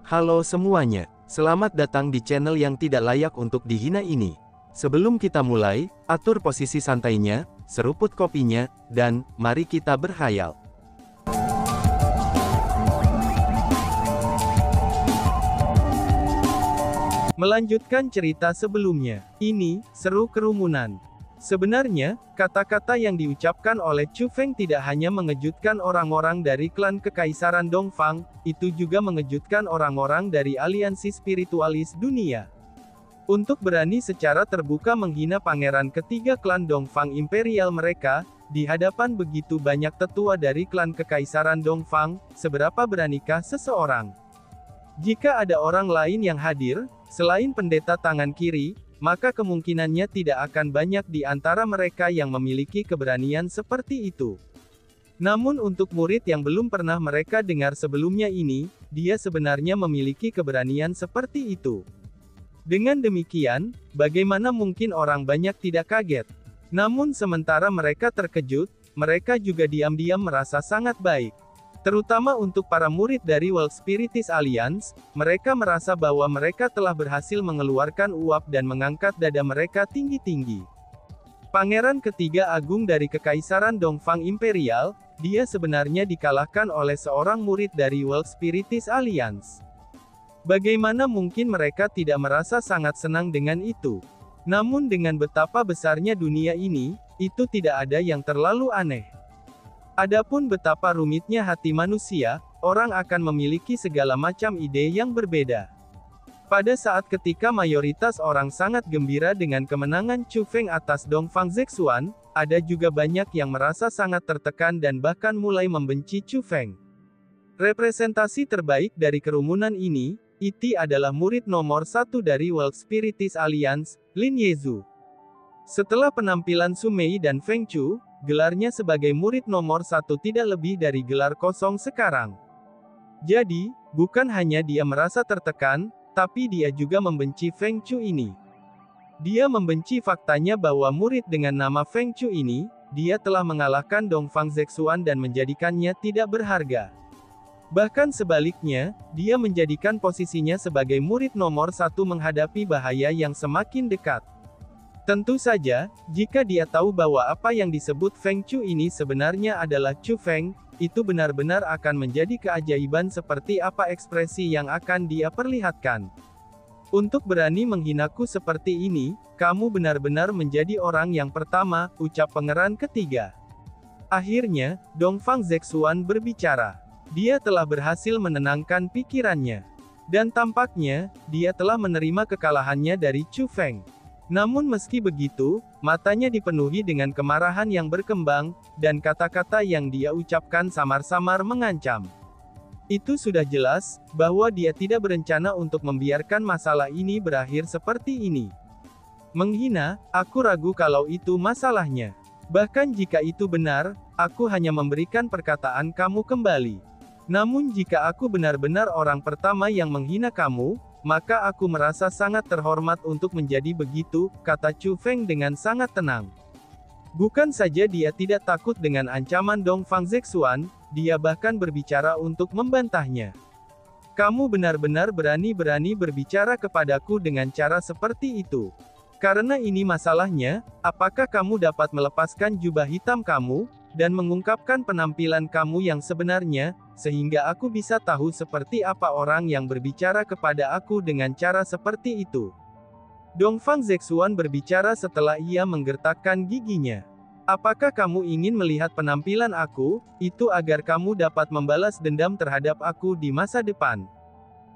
Halo semuanya, selamat datang di channel yang tidak layak untuk dihina ini. Sebelum kita mulai, atur posisi santainya, seruput kopinya, dan mari kita berkhayal. Melanjutkan cerita sebelumnya, ini seru kerumunan. Sebenarnya, kata-kata yang diucapkan oleh Chu Feng tidak hanya mengejutkan orang-orang dari klan Kekaisaran Dongfang, itu juga mengejutkan orang-orang dari aliansi spiritualis dunia. Untuk berani secara terbuka menghina pangeran ketiga klan Dongfang imperial mereka, di hadapan begitu banyak tetua dari klan Kekaisaran Dongfang, seberapa beranikah seseorang? Jika ada orang lain yang hadir, selain pendeta tangan kiri, maka kemungkinannya tidak akan banyak di antara mereka yang memiliki keberanian seperti itu. Namun untuk murid yang belum pernah mereka dengar sebelumnya ini, dia sebenarnya memiliki keberanian seperti itu. Dengan demikian, bagaimana mungkin orang banyak tidak kaget? Namun sementara mereka terkejut, mereka juga diam-diam merasa sangat baik. Terutama untuk para murid dari World Spiritist Alliance, mereka merasa bahwa mereka telah berhasil mengeluarkan uap dan mengangkat dada mereka tinggi-tinggi. Pangeran ketiga agung dari Kekaisaran Dongfang Imperial, dia sebenarnya dikalahkan oleh seorang murid dari World Spiritist Alliance. Bagaimana mungkin mereka tidak merasa sangat senang dengan itu? Namun dengan betapa besarnya dunia ini, itu tidak ada yang terlalu aneh. Adapun betapa rumitnya hati manusia, orang akan memiliki segala macam ide yang berbeda. Pada saat ketika mayoritas orang sangat gembira dengan kemenangan Chu Feng atas Dongfang Zexuan, ada juga banyak yang merasa sangat tertekan dan bahkan mulai membenci Chu Feng. Representasi terbaik dari kerumunan ini, Iti adalah murid nomor 1 dari World Spiritist Alliance, Lin Yezu. Setelah penampilan Su Mei dan Feng Chu, gelarnya sebagai murid nomor 1 tidak lebih dari gelar kosong sekarang. Jadi, bukan hanya dia merasa tertekan, tapi dia juga membenci Feng Chu ini. Dia membenci faktanya bahwa murid dengan nama Feng Chu ini, dia telah mengalahkan Dongfang Zexuan dan menjadikannya tidak berharga. Bahkan sebaliknya, dia menjadikan posisinya sebagai murid nomor 1 menghadapi bahaya yang semakin dekat. Tentu saja, jika dia tahu bahwa apa yang disebut Feng Chu ini sebenarnya adalah Chu Feng, itu benar-benar akan menjadi keajaiban seperti apa ekspresi yang akan dia perlihatkan. Untuk berani menghinaku seperti ini, kamu benar-benar menjadi orang yang pertama, ucap pangeran ketiga. Akhirnya, Dongfang Zexuan berbicara. Dia telah berhasil menenangkan pikirannya. Dan tampaknya, dia telah menerima kekalahannya dari Chu Feng. Namun meski begitu, matanya dipenuhi dengan kemarahan yang berkembang, dan kata-kata yang dia ucapkan samar-samar mengancam. Itu sudah jelas, bahwa dia tidak berencana untuk membiarkan masalah ini berakhir seperti ini. Menghina, aku ragu kalau itu masalahnya. Bahkan jika itu benar, aku hanya memberikan perkataan kamu kembali. Namun jika aku benar-benar orang pertama yang menghina kamu, maka aku merasa sangat terhormat untuk menjadi begitu, kata Chu Feng dengan sangat tenang. Bukan saja dia tidak takut dengan ancaman Dongfang Zexuan, dia bahkan berbicara untuk membantahnya. Kamu benar-benar berani-berani berbicara kepadaku dengan cara seperti itu. Karena ini masalahnya, apakah kamu dapat melepaskan jubah hitam kamu, dan mengungkapkan penampilan kamu yang sebenarnya, sehingga aku bisa tahu seperti apa orang yang berbicara kepada aku dengan cara seperti itu. Dongfang Zexuan berbicara setelah ia menggertakkan giginya. Apakah kamu ingin melihat penampilan aku, itu agar kamu dapat membalas dendam terhadap aku di masa depan?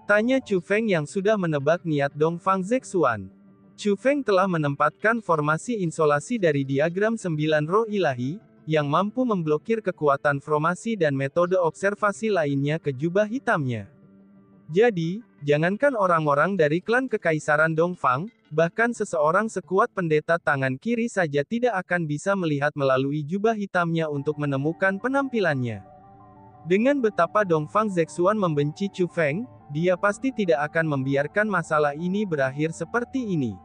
Tanya Chu Feng yang sudah menebak niat Dongfang Zexuan. Chu Feng telah menempatkan formasi insolasi dari diagram 9 roh ilahi, yang mampu memblokir kekuatan formasi dan metode observasi lainnya ke jubah hitamnya. Jadi, jangankan orang-orang dari klan Kekaisaran Dongfang, bahkan seseorang sekuat pendeta tangan kiri saja tidak akan bisa melihat melalui jubah hitamnya untuk menemukan penampilannya. Dengan betapa Dongfang Zexuan membenci Chu Feng, dia pasti tidak akan membiarkan masalah ini berakhir seperti ini.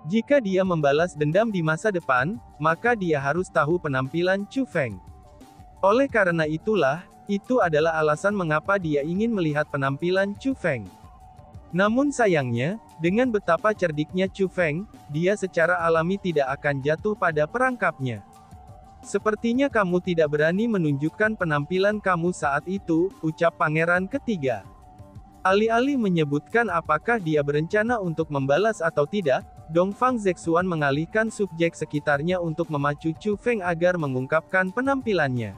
Jika dia membalas dendam di masa depan, maka dia harus tahu penampilan Chu Feng. Oleh karena itulah, Itu adalah alasan mengapa dia ingin melihat penampilan Chu Feng. Namun sayangnya, dengan betapa cerdiknya Chu Feng, dia secara alami tidak akan jatuh pada perangkapnya. Sepertinya kamu tidak berani menunjukkan penampilan kamu saat itu, ucap pangeran ketiga. Alih-alih menyebutkan apakah dia berencana untuk membalas atau tidak, Dongfang Zexuan mengalihkan subjek sekitarnya untuk memacu Chu Feng agar mengungkapkan penampilannya.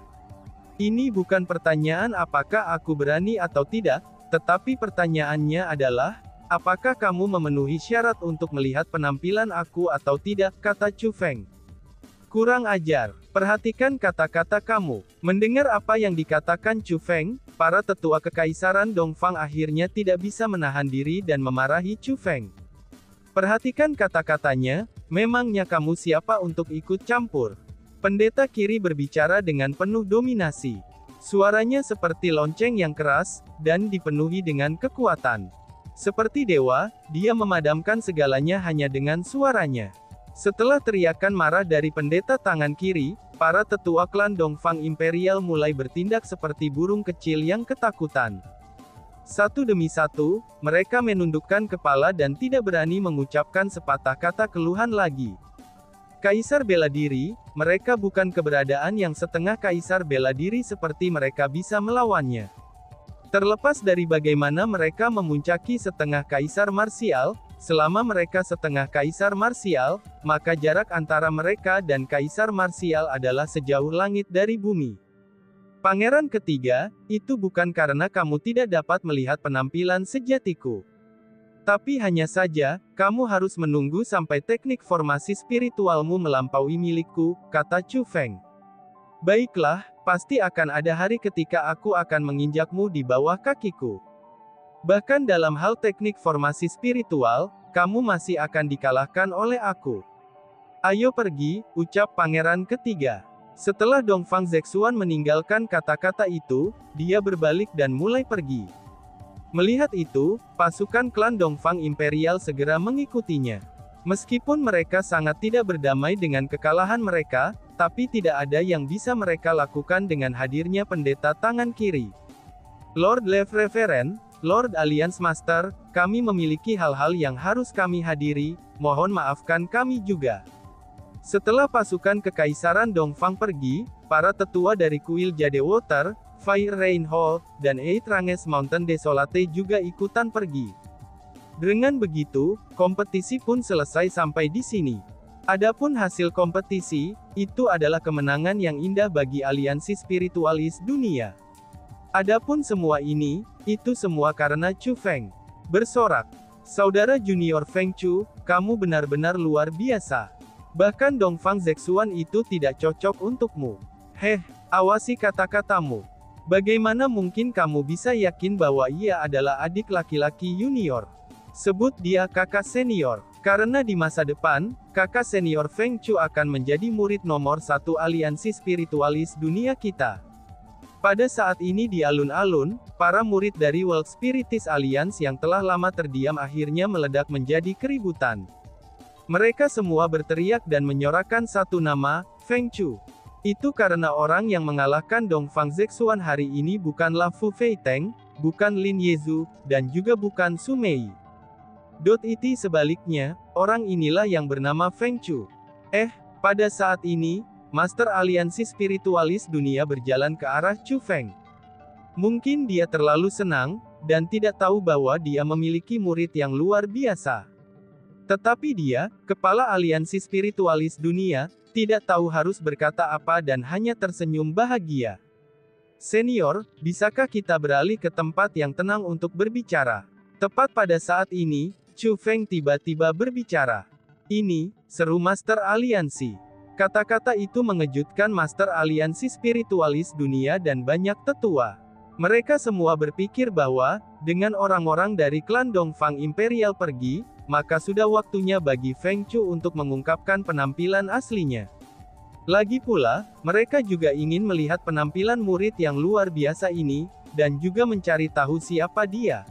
Ini bukan pertanyaan apakah aku berani atau tidak, tetapi pertanyaannya adalah, apakah kamu memenuhi syarat untuk melihat penampilan aku atau tidak, kata Chu Feng. Kurang ajar. Perhatikan kata-kata kamu. Mendengar apa yang dikatakan Chu Feng, para tetua kekaisaran Dongfang akhirnya tidak bisa menahan diri dan memarahi Chu Feng. Perhatikan kata-katanya, memangnya kamu siapa untuk ikut campur? Pendeta kiri berbicara dengan penuh dominasi. Suaranya seperti lonceng yang keras, dan dipenuhi dengan kekuatan. Seperti dewa, dia memadamkan segalanya hanya dengan suaranya. Setelah teriakan marah dari pendeta tangan kiri, para tetua klan Dongfang Imperial mulai bertindak seperti burung kecil yang ketakutan. Satu demi satu, mereka menundukkan kepala dan tidak berani mengucapkan sepatah kata keluhan lagi. Kaisar bela diri, mereka bukan keberadaan yang setengah kaisar bela diri seperti mereka bisa melawannya. Terlepas dari bagaimana mereka memuncaki setengah kaisar marsial, selama mereka setengah kaisar marsial, maka jarak antara mereka dan kaisar marsial adalah sejauh langit dari bumi. Pangeran ketiga, itu bukan karena kamu tidak dapat melihat penampilan sejatiku. Tapi hanya saja, kamu harus menunggu sampai teknik formasi spiritualmu melampaui milikku, kata Chu Feng. Baiklah, pasti akan ada hari ketika aku akan menginjakmu di bawah kakiku. Bahkan dalam hal teknik formasi spiritual, kamu masih akan dikalahkan oleh aku. Ayo pergi, ucap pangeran ketiga. Setelah Dongfang Zexuan meninggalkan kata-kata itu, dia berbalik dan mulai pergi. Melihat itu, pasukan klan Dongfang Imperial segera mengikutinya. Meskipun mereka sangat tidak berdamai dengan kekalahan mereka, tapi tidak ada yang bisa mereka lakukan dengan hadirnya pendeta tangan kiri. Lord Left Reverend, Lord Alliance Master, kami memiliki hal-hal yang harus kami hadiri, mohon maafkan kami juga. Setelah pasukan kekaisaran Dongfang pergi, para tetua dari Kuil Jade Water, Fire Rain Hall, dan Eight Ranges Mountain Desolate juga ikutan pergi. Dengan begitu, kompetisi pun selesai sampai di sini. Adapun hasil kompetisi, itu adalah kemenangan yang indah bagi aliansi spiritualis dunia. Adapun semua ini, itu semua karena Chu Feng. Bersorak. Saudara junior Feng Chu, kamu benar-benar luar biasa. Bahkan Dongfang Zexuan itu tidak cocok untukmu. Awasi kata-katamu. Bagaimana mungkin kamu bisa yakin bahwa ia adalah adik laki-laki junior? Sebut dia kakak senior. Karena di masa depan, kakak senior Feng Chu akan menjadi murid nomor 1 aliansi spiritualis dunia kita. Pada saat ini di alun-alun, para murid dari World Spiritist Alliance yang telah lama terdiam akhirnya meledak menjadi keributan. Mereka semua berteriak dan menyorakan satu nama, Feng Chu. Itu karena orang yang mengalahkan Dongfang Zexuan hari ini bukanlah Fu Feiteng, bukan Lin Yezu, dan juga bukan Su Mei. Sebaliknya, orang inilah yang bernama Feng Chu. Pada saat ini, Master Aliansi Spiritualis Dunia berjalan ke arah Chu Feng. Mungkin dia terlalu senang, dan tidak tahu bahwa dia memiliki murid yang luar biasa. Tetapi dia, kepala Aliansi Spiritualis Dunia, tidak tahu harus berkata apa dan hanya tersenyum bahagia. Senior, bisakah kita beralih ke tempat yang tenang untuk berbicara? Tepat pada saat ini, Chu Feng tiba-tiba berbicara. Ini, seru Master Aliansi. Kata-kata itu mengejutkan Master Aliansi Spiritualis Dunia dan banyak tetua. Mereka semua berpikir bahwa, dengan orang-orang dari klan Dongfang Imperial pergi, maka sudah waktunya bagi Feng Chu untuk mengungkapkan penampilan aslinya. Lagi pula, mereka juga ingin melihat penampilan murid yang luar biasa ini, dan juga mencari tahu siapa dia.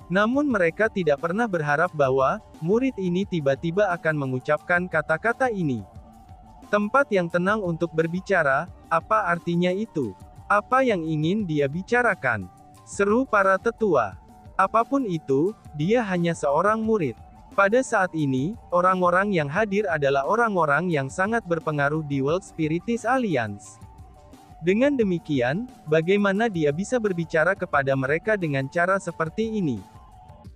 Namun mereka tidak pernah berharap bahwa, murid ini tiba-tiba akan mengucapkan kata-kata ini. Tempat yang tenang untuk berbicara, apa artinya itu? Apa yang ingin dia bicarakan? Seru para tetua. Apapun itu, dia hanya seorang murid. Pada saat ini, orang-orang yang hadir adalah orang-orang yang sangat berpengaruh di World Spiritist Alliance. Dengan demikian, bagaimana dia bisa berbicara kepada mereka dengan cara seperti ini?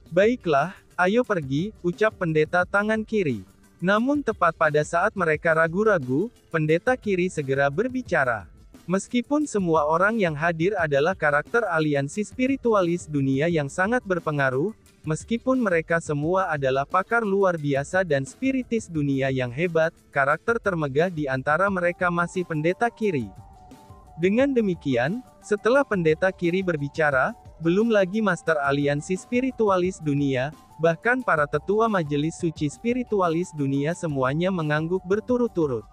Baiklah, ayo pergi, ucap pendeta tangan kiri. Namun tepat pada saat mereka ragu-ragu, pendeta kiri segera berbicara. Meskipun semua orang yang hadir adalah karakter aliansi spiritualis dunia yang sangat berpengaruh, meskipun mereka semua adalah pakar luar biasa dan spiritis dunia yang hebat, karakter termegah di antara mereka masih pendeta kiri. Dengan demikian, setelah pendeta kiri berbicara, belum lagi master aliansi spiritualis dunia, bahkan para tetua majelis suci spiritualis dunia semuanya mengangguk berturut-turut.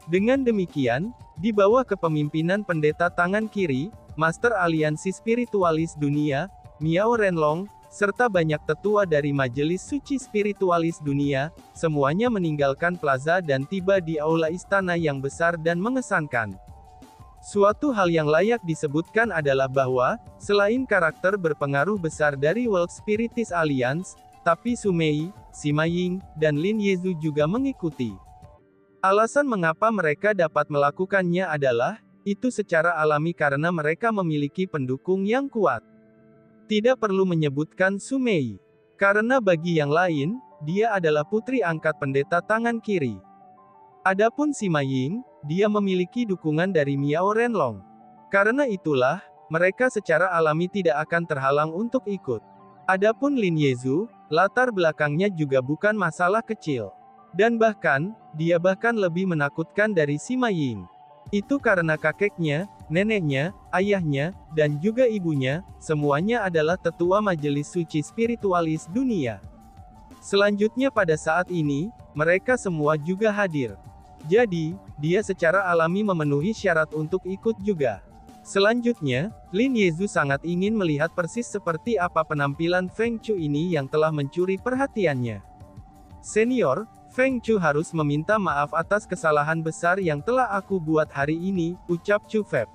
Dengan demikian, di bawah kepemimpinan pendeta tangan kiri, master aliansi spiritualis dunia, Miao Renlong, serta banyak tetua dari majelis suci spiritualis dunia, semuanya meninggalkan plaza dan tiba di aula istana yang besar dan mengesankan. Suatu hal yang layak disebutkan adalah bahwa, selain karakter berpengaruh besar dari World Spiritist Alliance, tapi Su Mei, Sima Ying, dan Lin Yezu juga mengikuti. Alasan mengapa mereka dapat melakukannya adalah, itu secara alami karena mereka memiliki pendukung yang kuat. Tidak perlu menyebutkan Su Mei. Karena bagi yang lain, dia adalah putri angkat pendeta tangan kiri. Adapun Sima Ying, dia memiliki dukungan dari Miao Renlong. Karena itulah, mereka secara alami tidak akan terhalang untuk ikut. Adapun Lin Yezu, latar belakangnya juga bukan masalah kecil. Dan bahkan, dia bahkan lebih menakutkan dari Sima Ying. Itu karena kakeknya, neneknya, ayahnya, dan juga ibunya, semuanya adalah tetua majelis suci spiritualis dunia. Selanjutnya pada saat ini, mereka semua juga hadir. Jadi, dia secara alami memenuhi syarat untuk ikut juga. Selanjutnya, Lin Yezu sangat ingin melihat persis seperti apa penampilan Feng Chu ini yang telah mencuri perhatiannya. Senior, Feng Chu harus meminta maaf atas kesalahan besar yang telah aku buat hari ini, ucap Chu Feb.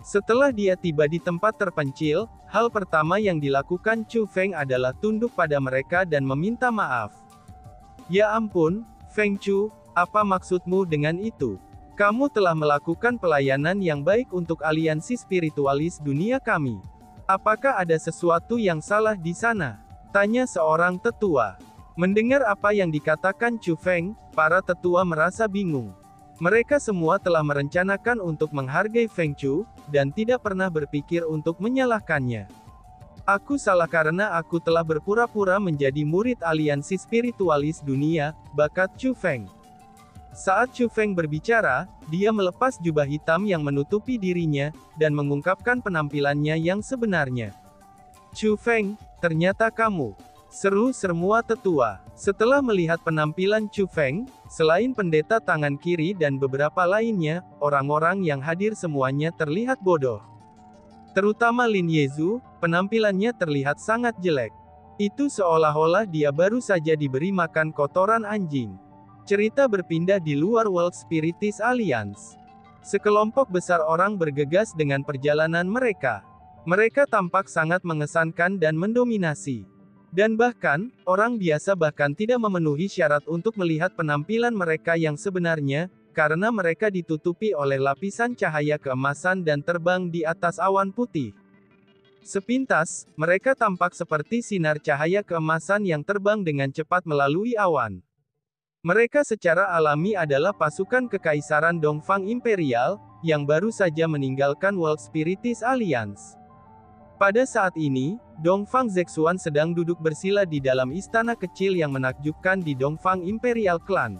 Setelah dia tiba di tempat terpencil, hal pertama yang dilakukan Chu Feng adalah tunduk pada mereka dan meminta maaf. Ya ampun, Feng Chu, apa maksudmu dengan itu? Kamu telah melakukan pelayanan yang baik untuk aliansi spiritualis dunia kami. Apakah ada sesuatu yang salah di sana? Tanya seorang tetua. Mendengar apa yang dikatakan Chu Feng, para tetua merasa bingung. Mereka semua telah merencanakan untuk menghargai Feng Chu, dan tidak pernah berpikir untuk menyalahkannya. Aku salah karena aku telah berpura-pura menjadi murid aliansi spiritualis dunia, bakat Chu Feng. Saat Chu Feng berbicara, dia melepas jubah hitam yang menutupi dirinya, dan mengungkapkan penampilannya yang sebenarnya. Chu Feng, ternyata kamu. Seru semua tetua. Setelah melihat penampilan Chu Feng, selain pendeta tangan kiri dan beberapa lainnya, orang-orang yang hadir semuanya terlihat bodoh. Terutama Lin Yezu, penampilannya terlihat sangat jelek. Itu seolah-olah dia baru saja diberi makan kotoran anjing. Cerita berpindah di luar World Spiritist Alliance. Sekelompok besar orang bergegas dengan perjalanan mereka. Mereka tampak sangat mengesankan dan mendominasi. Dan bahkan, orang biasa bahkan tidak memenuhi syarat untuk melihat penampilan mereka yang sebenarnya, karena mereka ditutupi oleh lapisan cahaya keemasan dan terbang di atas awan putih. Sepintas, mereka tampak seperti sinar cahaya keemasan yang terbang dengan cepat melalui awan. Mereka secara alami adalah pasukan Kekaisaran Dongfang Imperial, yang baru saja meninggalkan World Spiritist Alliance. Pada saat ini, Dongfang Zexuan sedang duduk bersila di dalam istana kecil yang menakjubkan di Dongfang Imperial Clan.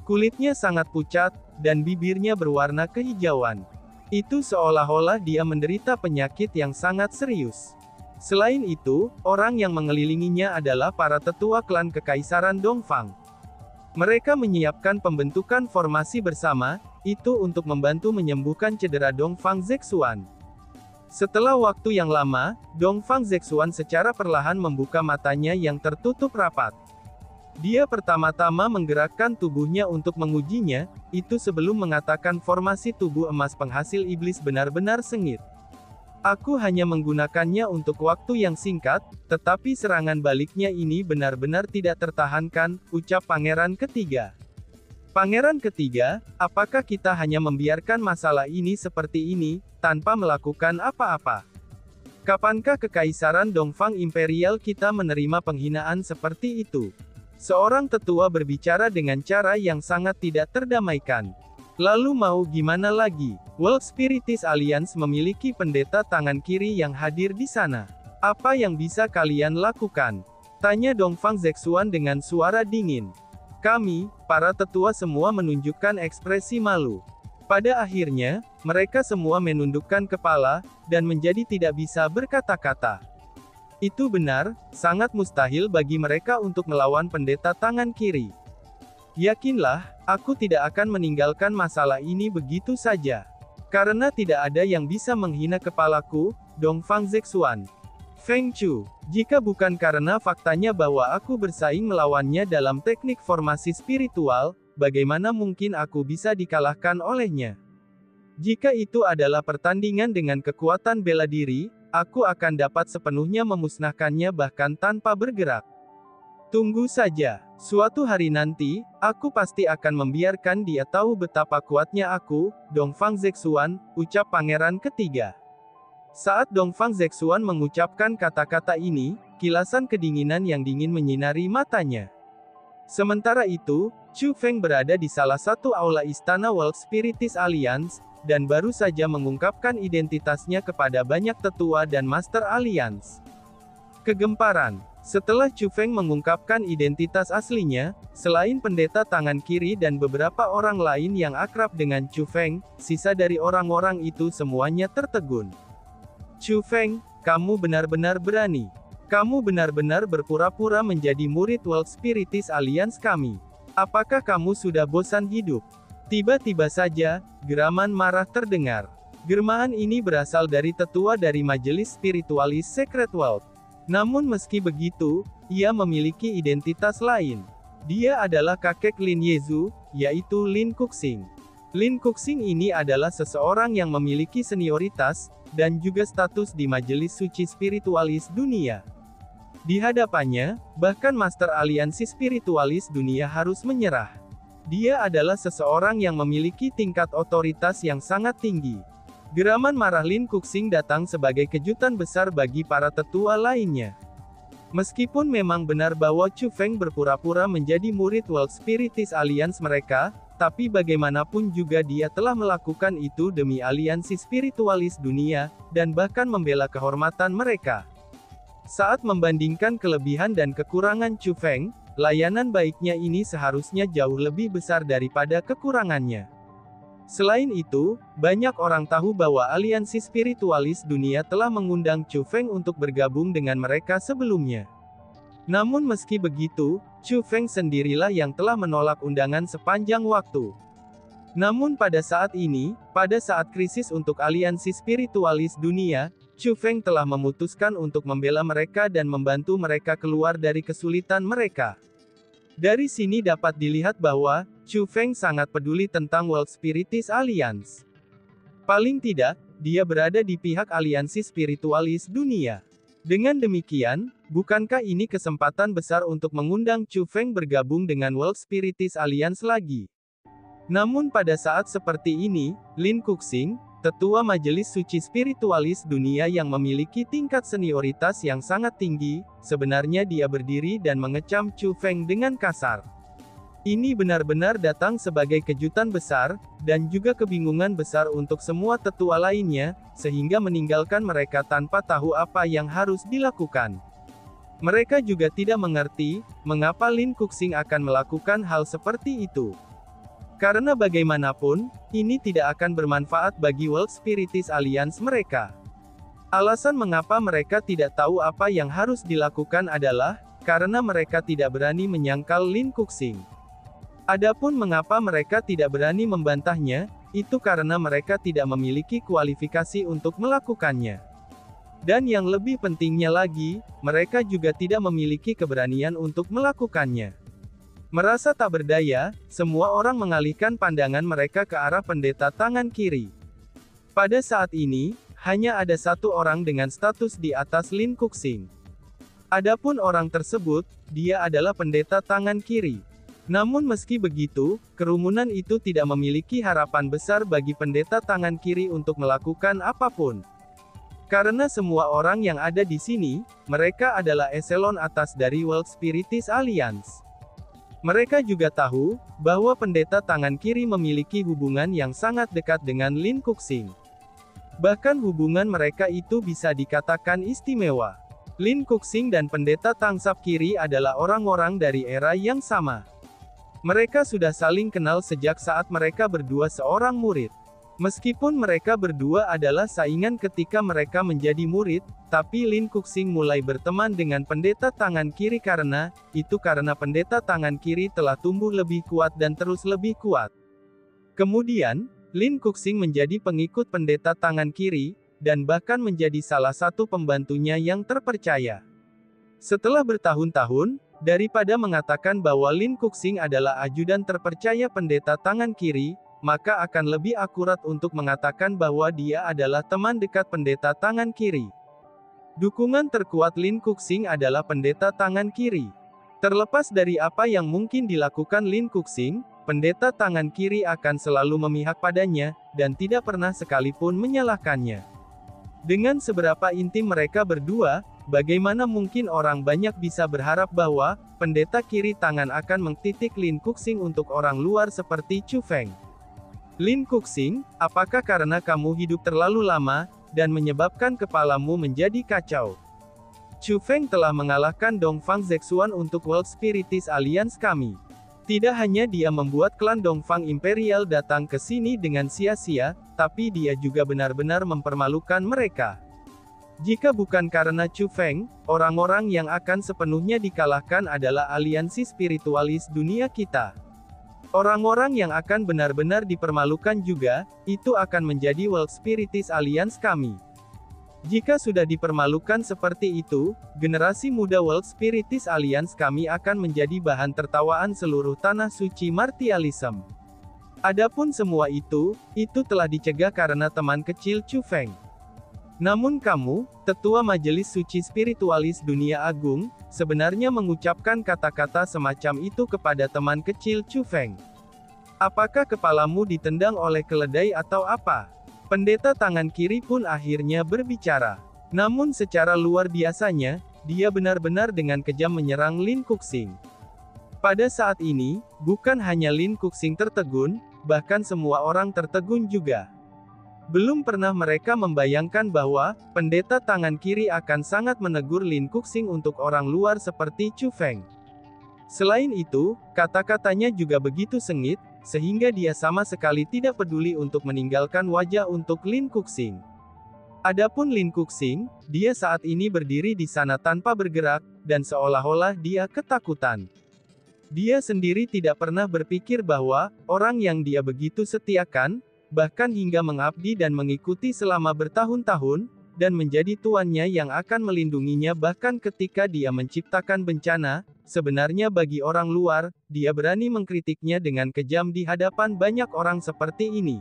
Kulitnya sangat pucat, dan bibirnya berwarna kehijauan. Itu seolah-olah dia menderita penyakit yang sangat serius. Selain itu, orang yang mengelilinginya adalah para tetua klan Kekaisaran Dongfang. Mereka menyiapkan pembentukan formasi bersama, itu untuk membantu menyembuhkan cedera Dongfang Zexuan. Setelah waktu yang lama, Dongfang Zexuan secara perlahan membuka matanya yang tertutup rapat. Dia pertama-tama menggerakkan tubuhnya untuk mengujinya, itu sebelum mengatakan formasi tubuh emas penghasil iblis benar-benar sengit. Aku hanya menggunakannya untuk waktu yang singkat, tetapi serangan baliknya ini benar-benar tidak tertahankan, ucap Pangeran Ketiga. Pangeran Ketiga, apakah kita hanya membiarkan masalah ini seperti ini, tanpa melakukan apa-apa? Kapankah Kekaisaran Dongfang Imperial kita menerima penghinaan seperti itu? Seorang tetua berbicara dengan cara yang sangat tidak terdamaikan. Lalu mau gimana lagi? World Spiritist Alliance memiliki pendeta tangan kiri yang hadir di sana. Apa yang bisa kalian lakukan? Tanya Dongfang Zexuan dengan suara dingin. Kami, para tetua semua menunjukkan ekspresi malu. Pada akhirnya, mereka semua menundukkan kepala, dan menjadi tidak bisa berkata-kata. Itu benar, sangat mustahil bagi mereka untuk melawan pendeta tangan kiri. Yakinlah, aku tidak akan meninggalkan masalah ini begitu saja. Karena tidak ada yang bisa menghina kepalaku, Dongfang Zexuan. Feng Chu, jika bukan karena faktanya bahwa aku bersaing melawannya dalam teknik formasi spiritual, bagaimana mungkin aku bisa dikalahkan olehnya? Jika itu adalah pertandingan dengan kekuatan bela diri, aku akan dapat sepenuhnya memusnahkannya bahkan tanpa bergerak. Tunggu saja, suatu hari nanti, aku pasti akan membiarkan dia tahu betapa kuatnya aku, Dongfang Zexuan, ucap Pangeran Ketiga. Saat Dongfang Zexuan mengucapkan kata-kata ini, kilasan kedinginan yang dingin menyinari matanya. Sementara itu, Chu Feng berada di salah satu aula istana World Spiritist Alliance, dan baru saja mengungkapkan identitasnya kepada banyak tetua dan Master Alliance. Kegemparan. Setelah Chu Feng mengungkapkan identitas aslinya, selain pendeta tangan kiri dan beberapa orang lain yang akrab dengan Chu Feng, sisa dari orang-orang itu semuanya tertegun. Chu Feng, kamu benar-benar berani. Kamu benar-benar berpura-pura menjadi murid World Spiritist Alliance kami. Apakah kamu sudah bosan hidup? Tiba-tiba saja, geraman marah terdengar. Geramaan ini berasal dari tetua dari Majelis Spiritualis Secret World. Namun meski begitu, ia memiliki identitas lain. Dia adalah kakek Lin Yezu, yaitu Lin Kuxing. Lin Kuxing ini adalah seseorang yang memiliki senioritas, dan juga status di Majelis Suci Spiritualis Dunia. Di hadapannya, bahkan Master Aliansi Spiritualis Dunia harus menyerah. Dia adalah seseorang yang memiliki tingkat otoritas yang sangat tinggi. Geraman marah Lin Kuxing datang sebagai kejutan besar bagi para tetua lainnya. Meskipun memang benar bahwa Chu Feng berpura-pura menjadi murid World Spiritist Alliance mereka, tapi bagaimanapun juga dia telah melakukan itu demi aliansi spiritualis dunia, dan bahkan membela kehormatan mereka. Saat membandingkan kelebihan dan kekurangan Chu Feng, layanan baiknya ini seharusnya jauh lebih besar daripada kekurangannya. Selain itu, banyak orang tahu bahwa aliansi spiritualis dunia telah mengundang Chu Feng untuk bergabung dengan mereka sebelumnya. Namun meski begitu, Chu Feng sendirilah yang telah menolak undangan sepanjang waktu. Namun pada saat ini, pada saat krisis untuk aliansi spiritualis dunia, Chu Feng telah memutuskan untuk membela mereka dan membantu mereka keluar dari kesulitan mereka. Dari sini dapat dilihat bahwa, Chu Feng sangat peduli tentang World Spiritist Alliance. Paling tidak, dia berada di pihak aliansi spiritualis dunia. Dengan demikian, bukankah ini kesempatan besar untuk mengundang Chu Feng bergabung dengan World Spiritist Alliance lagi? Namun pada saat seperti ini, Lin Kuxing, tetua Majelis Suci Spiritualis Dunia yang memiliki tingkat senioritas yang sangat tinggi, sebenarnya dia berdiri dan mengecam Chu Feng dengan kasar. Ini benar-benar datang sebagai kejutan besar, dan juga kebingungan besar untuk semua tetua lainnya, sehingga meninggalkan mereka tanpa tahu apa yang harus dilakukan. Mereka juga tidak mengerti, mengapa Lin Kuxing akan melakukan hal seperti itu. Karena bagaimanapun, ini tidak akan bermanfaat bagi World Spiritist Alliance mereka. Alasan mengapa mereka tidak tahu apa yang harus dilakukan adalah, karena mereka tidak berani menyangkal Lin Kuxing. Adapun mengapa mereka tidak berani membantahnya, itu karena mereka tidak memiliki kualifikasi untuk melakukannya. Dan yang lebih pentingnya lagi, mereka juga tidak memiliki keberanian untuk melakukannya. Merasa tak berdaya, semua orang mengalihkan pandangan mereka ke arah pendeta tangan kiri. Pada saat ini, hanya ada satu orang dengan status di atas Lin Kuxing. Adapun orang tersebut, dia adalah pendeta tangan kiri. Namun meski begitu, kerumunan itu tidak memiliki harapan besar bagi pendeta tangan kiri untuk melakukan apapun. Karena semua orang yang ada di sini, mereka adalah eselon atas dari World Spiritist Alliance. Mereka juga tahu, bahwa pendeta tangan kiri memiliki hubungan yang sangat dekat dengan Lin Kuxing. Bahkan hubungan mereka itu bisa dikatakan istimewa. Lin Kuxing dan pendeta tangsap kiri adalah orang-orang dari era yang sama. Mereka sudah saling kenal sejak saat mereka berdua seorang murid. Meskipun mereka berdua adalah saingan ketika mereka menjadi murid, tapi Lin Kuxing mulai berteman dengan pendeta tangan kiri karena pendeta tangan kiri telah tumbuh lebih kuat dan terus lebih kuat. Kemudian, Lin Kuxing menjadi pengikut pendeta tangan kiri, dan bahkan menjadi salah satu pembantunya yang terpercaya. Setelah bertahun-tahun, daripada mengatakan bahwa Lin Kuxing adalah ajudan terpercaya pendeta tangan kiri, maka akan lebih akurat untuk mengatakan bahwa dia adalah teman dekat pendeta tangan kiri. Dukungan terkuat Lin Kuxing adalah pendeta tangan kiri. Terlepas dari apa yang mungkin dilakukan Lin Kuxing, pendeta tangan kiri akan selalu memihak padanya, dan tidak pernah sekalipun menyalahkannya. Dengan seberapa intim mereka berdua, bagaimana mungkin orang banyak bisa berharap bahwa pendeta kiri tangan akan mengtitik Lin Kuxing untuk orang luar seperti Chu Feng? Lin Kuxing, apakah karena kamu hidup terlalu lama, dan menyebabkan kepalamu menjadi kacau? Chu Feng telah mengalahkan Dongfang Zexuan untuk World Spiritist Alliance kami. Tidak hanya dia membuat klan Dongfang Imperial datang ke sini dengan sia-sia, tapi dia juga benar-benar mempermalukan mereka. Jika bukan karena Chu Feng, orang-orang yang akan sepenuhnya dikalahkan adalah aliansi spiritualis dunia kita. Orang-orang yang akan benar-benar dipermalukan juga, itu akan menjadi World Spiritist Alliance kami. Jika sudah dipermalukan seperti itu, generasi muda World Spiritist Alliance kami akan menjadi bahan tertawaan seluruh tanah suci martialism. Adapun semua itu telah dicegah karena teman kecil Chu Feng. Namun kamu, tetua majelis suci spiritualis dunia agung, sebenarnya mengucapkan kata-kata semacam itu kepada teman kecil Chu Feng. Apakah kepalamu ditendang oleh keledai atau apa? Pendeta tangan kiri pun akhirnya berbicara. Namun secara luar biasanya, dia benar-benar dengan kejam menyerang Lin Kuxing. Pada saat ini, bukan hanya Lin Kuxing tertegun, bahkan semua orang tertegun juga. Belum pernah mereka membayangkan bahwa pendeta tangan kiri akan sangat menegur Lin Kuxing untuk orang luar seperti Chu Feng. Selain itu, kata-katanya juga begitu sengit, sehingga dia sama sekali tidak peduli untuk meninggalkan wajah untuk Lin Kuxing. Adapun Lin Kuxing, dia saat ini berdiri di sana tanpa bergerak, dan seolah-olah dia ketakutan. Dia sendiri tidak pernah berpikir bahwa orang yang dia begitu setiakan, bahkan hingga mengabdi dan mengikuti selama bertahun-tahun, dan menjadi tuannya yang akan melindunginya bahkan ketika dia menciptakan bencana, sebenarnya bagi orang luar, dia berani mengkritiknya dengan kejam di hadapan banyak orang seperti ini.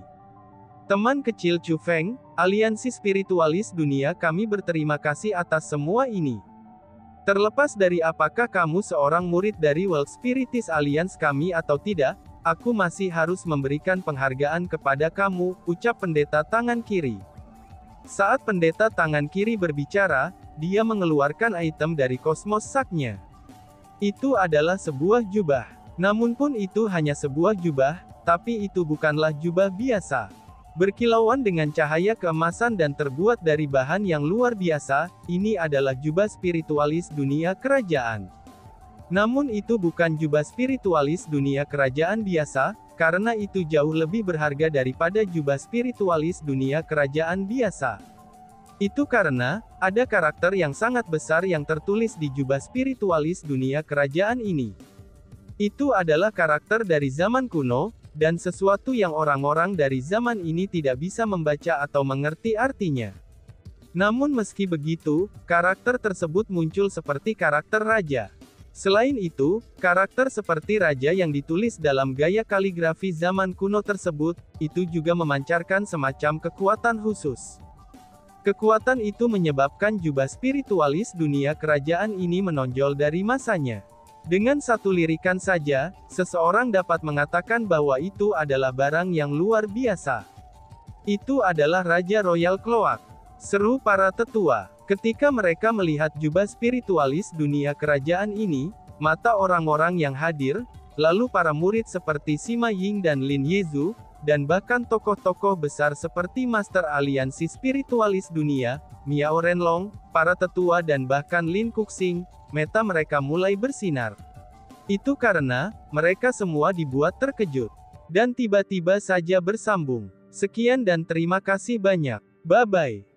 Teman kecil Chu Feng, aliansi spiritualis dunia kami berterima kasih atas semua ini. Terlepas dari apakah kamu seorang murid dari World Spiritist Alliance kami atau tidak, aku masih harus memberikan penghargaan kepada kamu, ucap pendeta tangan kiri. Saat pendeta tangan kiri berbicara, dia mengeluarkan item dari kosmos saknya. Itu adalah sebuah jubah. Namun pun itu hanya sebuah jubah, tapi itu bukanlah jubah biasa. Berkilauan dengan cahaya keemasan dan terbuat dari bahan yang luar biasa, ini adalah jubah spiritualis dunia kerajaan. Namun itu bukan jubah spiritualis dunia kerajaan biasa, karena itu jauh lebih berharga daripada jubah spiritualis dunia kerajaan biasa. Itu karena, ada karakter yang sangat besar yang tertulis di jubah spiritualis dunia kerajaan ini. Itu adalah karakter dari zaman kuno, dan sesuatu yang orang-orang dari zaman ini tidak bisa membaca atau mengerti artinya. Namun meski begitu, karakter tersebut muncul seperti karakter raja. Selain itu, karakter seperti raja yang ditulis dalam gaya kaligrafi zaman kuno tersebut, itu juga memancarkan semacam kekuatan khusus. Kekuatan itu menyebabkan jubah spiritualis dunia kerajaan ini menonjol dari masanya. Dengan satu lirikan saja, seseorang dapat mengatakan bahwa itu adalah barang yang luar biasa. Itu adalah Raja Royal Cloak, seru para tetua. Ketika mereka melihat jubah spiritualis dunia kerajaan ini, mata orang-orang yang hadir, lalu para murid seperti Sima Ying dan Lin Yezu, dan bahkan tokoh-tokoh besar seperti Master Aliansi Spiritualis Dunia, Miao Renlong, para tetua dan bahkan Lin Kuxing, mata mereka mulai bersinar. Itu karena, mereka semua dibuat terkejut. Dan tiba-tiba saja bersambung. Sekian dan terima kasih banyak. Bye-bye.